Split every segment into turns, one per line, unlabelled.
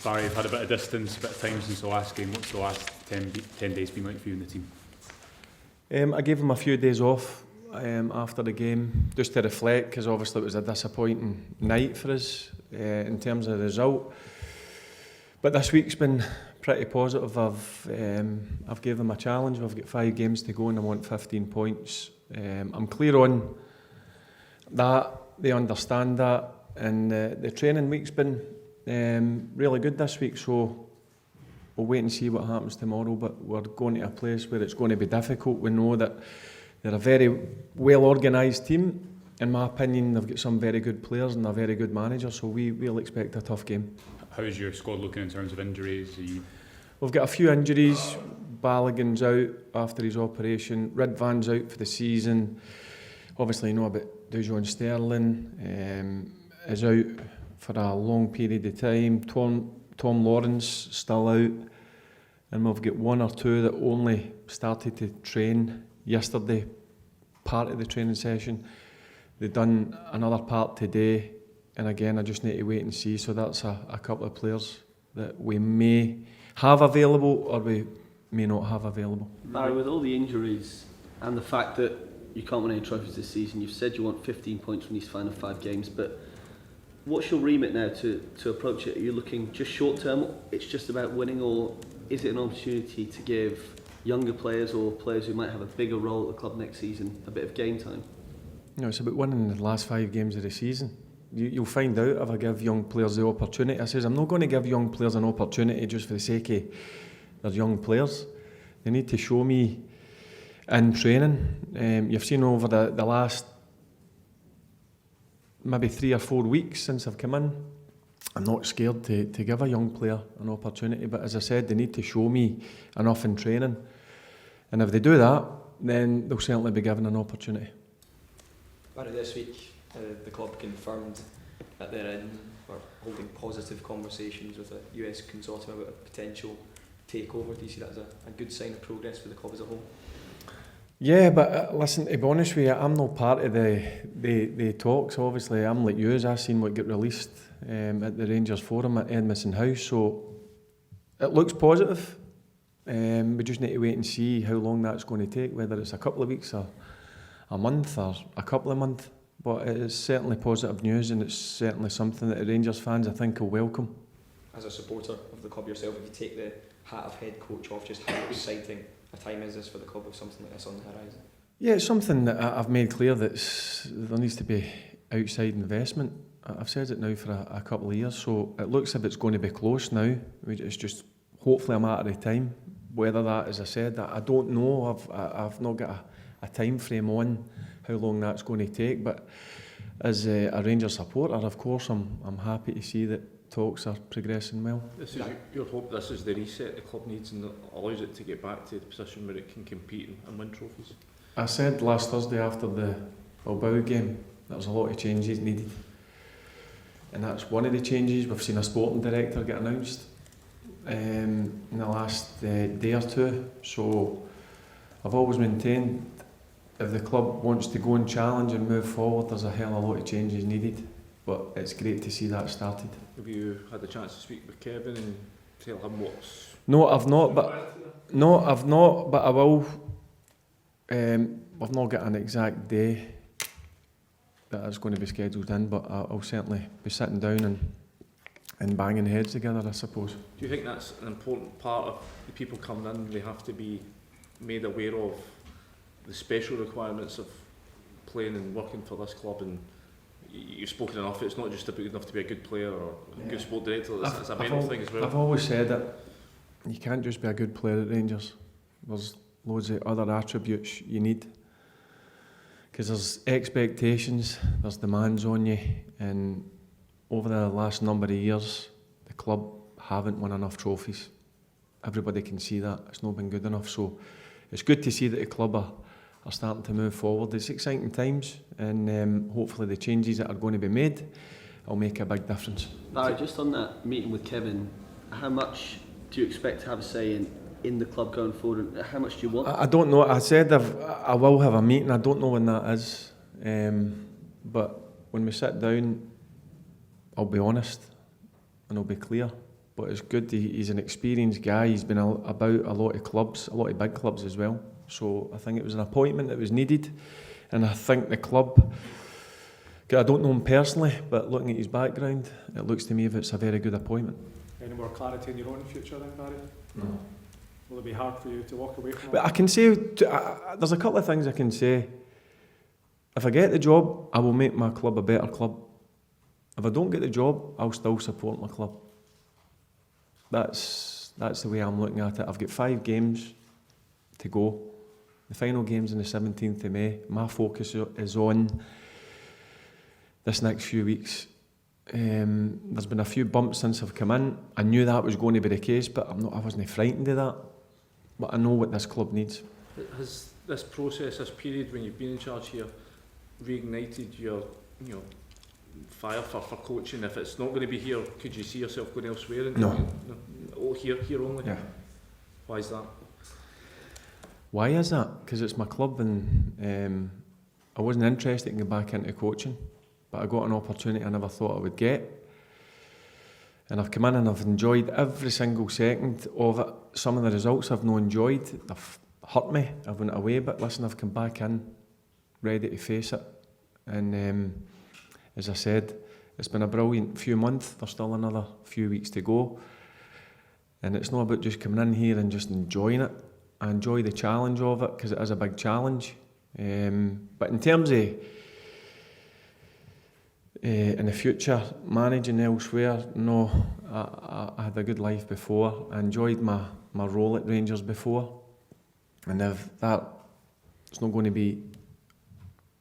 Barry, you've had a bit of distance, a bit of time since the last game. What's the last 10 days been like for you and the team?
I gave him a few days off after the game, just to reflect, because obviously it was a disappointing night for us in terms of the result. But this week's been pretty positive. I've given them a challenge. We've got 5 games to go and I want 15 points. I'm clear on that. They understand that. And the training week's been really good this week. So we'll wait and see what happens tomorrow. But we're going to a place where it's going to be difficult. We know that they're a very well organised team. In my opinion, they've got some very good players and a very good manager. So we'll expect a tough game.
How is your squad looking in terms of injuries?
We've got a few injuries. Balogun's out after his operation. Ridvan's out for the season. Obviously, you know about Dujon Sterling is out for a long period of time. Tom Lawrence still out. And we've got 1 or 2 that only started to train yesterday, part of the training session. They've done another part today. And again, I just need to wait and see. So that's a couple of players that we may have available or we may not have available.
Barry, with all the injuries and the fact that you can't win any trophies this season, you've said you want 15 points from these final 5 games, but what's your remit now to approach it? Are you looking just short term, it's just about winning, or is it an opportunity to give younger players or players who might have a bigger role at the club next season a bit of game time?
No, it's about winning the last 5 games of the season. You'll find out if I give young players the opportunity. I says I'm not going to give young players an opportunity just for the sake of they're young players. They need to show me in training. You've seen over the last maybe 3 or 4 weeks since I've come in, I'm not scared to give a young player an opportunity. But as I said, they need to show me enough in training. And if they do that, then they'll certainly be given an opportunity.
Barry, this week the club confirmed that they're in or holding positive conversations with a US consortium about a potential takeover. Do you see that as a good sign of progress for the club as a whole? Yeah,
but listen, to be honest with you, I'm not part of the talks. Obviously, I'm like you, I seen what got released at the Rangers Forum at Edmiston House, so it looks positive. We just need to wait and see how long that's going to take, whether it's a couple of weeks or a month or a couple of months. But it is certainly positive news, and it's certainly something that the Rangers fans, I think, will welcome.
As a supporter of the club yourself, if you take the hat of head coach off, just how exciting a time is this for the club with something like this on the horizon?
Yeah, it's something that I've made clear that there needs to be outside investment. I've said it now for a couple of years, so it looks as if it's going to be close now. It's just hopefully a matter of time. Whether that, as I said, I don't know. I've not got a time frame on how long that's going to take, but as a Rangers supporter, of course, I'm happy to see that talks are progressing well.
This is your hope. This is the reset the club needs and allows it to get back to the position where it can compete and win trophies.
I said last Thursday after the Bilbao game there was a lot of changes needed, and that's one of the changes. We've seen a sporting director get announced in the last day or 2, so I've always maintained if the club wants to go and challenge and move forward, there's a hell of a lot of changes needed. But it's great to see that started.
Have you had the chance to speak with Kevin and tell him what's...
No, I've not, but I will. I've not got an exact day that it's going to be scheduled in, but I'll certainly be sitting down and banging heads together, I suppose.
Do you think that's an important part of the people coming in? They have to be made aware of the special requirements of playing and working for this club, and you've spoken enough, it's not just about enough to be a good player or a good sport director, it's a mental thing as well.
I've always said that you can't just be a good player at Rangers. There's loads of other attributes you need, because there's expectations, there's demands on you, and over the last number of years the club haven't won enough trophies. Everybody can see that, it's not been good enough, so it's good to see that the club are starting to move forward. It's exciting times, and hopefully the changes that are going to be made will make a big difference.
Barry, just on that meeting with Kevin, how much do you expect to have a say in the club going forward, and how much do you want?
I don't know. I said I will have a meeting. I don't know when that is, but when we sit down, I'll be honest and I'll be clear, but it's good. He's an experienced guy. He's been about a lot of clubs, a lot of big clubs as well. So I think it was an appointment that was needed, and I think the club. I don't know him personally, but looking at his background, it looks to me if it's a very good appointment.
Any more clarity in your own future then, Barry?
No.
Will it be hard for you to walk away from
But I can say, there's a couple of things I can say. If I get the job, I will make my club a better club. If I don't get the job, I'll still support my club. That's the way I'm looking at it. I've got 5 games to go. The final game's on the 17th of May. My focus is on this next few weeks. There's been a few bumps since I've come in. I knew that was going to be the case, but I wasn't frightened of that. But I know what this club needs.
Has this process, this period when you've been in charge here, reignited your fire for coaching? If it's not going to be here, could you see yourself going elsewhere?
No.
Oh, here only?
Yeah.
Why is that?
Why is that? Because it's my club, and I wasn't interested in going back into coaching, but I got an opportunity I never thought I would get. And I've come in and I've enjoyed every single second of it. Some of the results I've not enjoyed, they've hurt me. I've went away, but listen, I've come back in, ready to face it. And as I said, it's been a brilliant few months. There's still another few weeks to go. And it's not about just coming in here and just enjoying it. I enjoy the challenge of it because it is a big challenge. But in terms of in the future, managing elsewhere, no, I had a good life before. I enjoyed my role at Rangers before. And if it's not going to be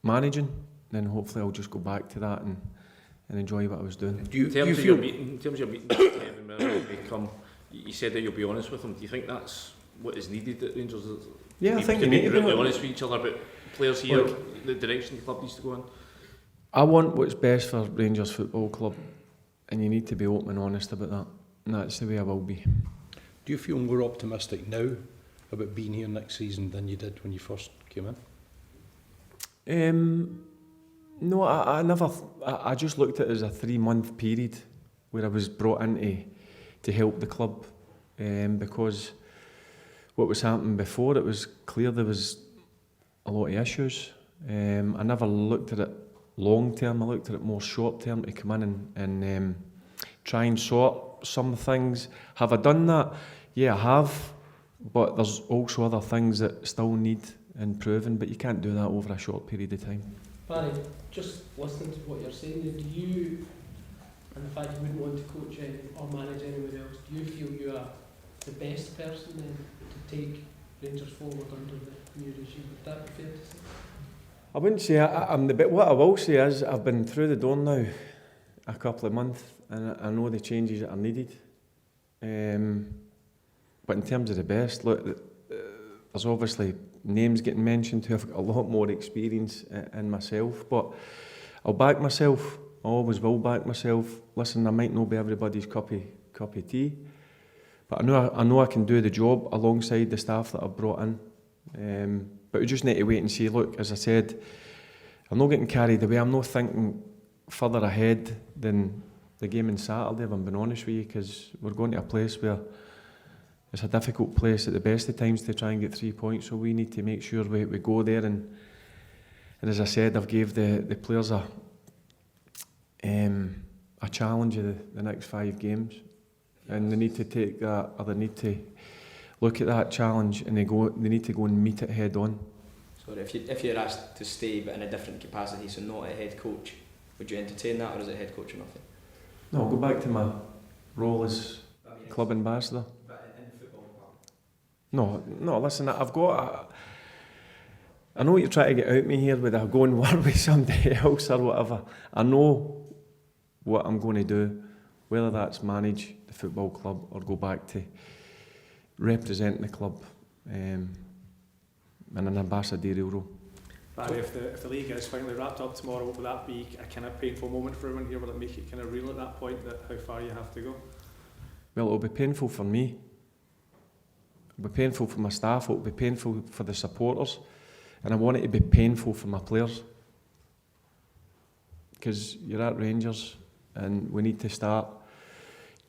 managing, then hopefully I'll just go back to that and enjoy what I was doing.
In terms of your meeting with Kevin Mirren, you said that you'll be honest with him. Do you think that's what is needed at Rangers?
Yeah, I think you need to be
honest with each other about players here, the direction the club needs to go in?
I want what's best for Rangers Football Club, and you need to be open and honest about that. And that's the way I will be.
Do you feel more optimistic now about being here next season than you did when you first came in?
No, I never. I just looked at it as a 3-month period where I was brought in to help the club, because what was happening before, it was clear there was a lot of issues. I never looked at it long term. I looked at it more short term, to come in and try and sort some things. Have I done that? Yeah, I have. But there's also other things that still need improving, but you can't do that over a short period of time.
Barry, just listening to what you're saying, do you, and the fact you wouldn't want to coach or manage anyone else, do you feel you are the best person then to take Rangers forward under the new regime? Would that be fair to say?
I wouldn't say I'm the best. What I will say is I've been through the door now a couple of months, and I know the changes that are needed. But in terms of the best, look, there's obviously names getting mentioned who have got a lot more experience in myself, but I'll back myself. I always will back myself. Listen, I might not be everybody's cup of tea, but I know I can do the job alongside the staff that I've brought in. But we just need to wait and see. Look, as I said, I'm not getting carried away. I'm not thinking further ahead than the game on Saturday, if I'm being honest with you, because we're going to a place where it's a difficult place at the best of times to try and get 3 points, so we need to make sure we go there. And as I said, I've gave the players a challenge of the next 5 games, and they need to take that, or they need to look at that challenge, and they need to go and meet it head on.
So if you're asked to stay but in a different capacity, so not a head coach, would you entertain that, or is it head coach or nothing?
No, I'll go back to my role as club ambassador. No, listen, I've got I know you're trying to get out me here with a go and work with somebody else or whatever. I know what I'm going to do, whether that's manage the football club or go back to representing the club in an ambassadorial role.
Barry, if the league is finally wrapped up tomorrow, will that be a kind of painful moment for everyone here? Will it make it kind of real at that point, that how far you have to go?
Well, it'll be painful for me. It'll be painful for my staff. It'll be painful for the supporters. And I want it to be painful for my players. Because you're at Rangers and we need to start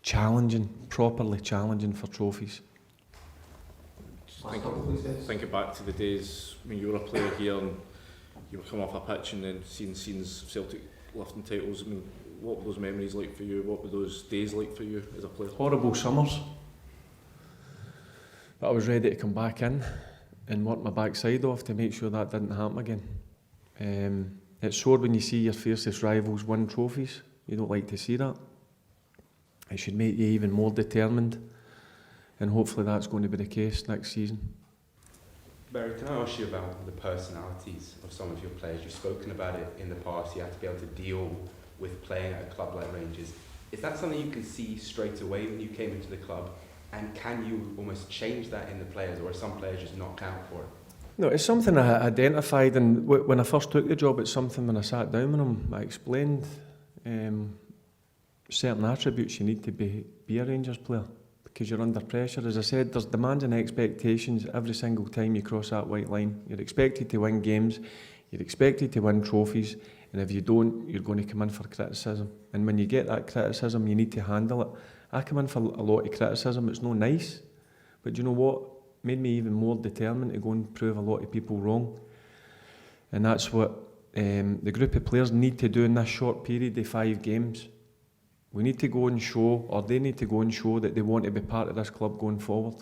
challenging, properly challenging for trophies.
Thinking back to the days when you were a player here and you were coming off a pitch and then seeing scenes of Celtic lifting titles. I mean, what were those memories like for you? What were those days like for you as a player?
Horrible summers. But I was ready to come back in and work my backside off to make sure that didn't happen again. It's sore when you see your fiercest rivals win trophies. You don't like to see that. It should make you even more determined, and hopefully that's going to be the case next season.
Barry, can I ask you about the personalities of some of your players? You've spoken about it in the past. You have to be able to deal with playing at a club like Rangers. Is that something you can see straight away when you came into the club? And can you almost change that in the players, or are some players just knocked out for it?
No, it's something I identified, and when I first took the job, it's something when I sat down with them, I explained certain attributes you need to be a Rangers player, because you're under pressure. As I said, there's demands and expectations every single time you cross that white line. You're expected to win games, you're expected to win trophies, and if you don't, you're going to come in for criticism. And when you get that criticism, you need to handle it. I come in for a lot of criticism, it's no nice, but do you know what? Made me even more determined to go and prove a lot of people wrong. And that's what the group of players need to do in this short period of 5 games. We need to go and show, or they need to go and show, that they want to be part of this club going forward.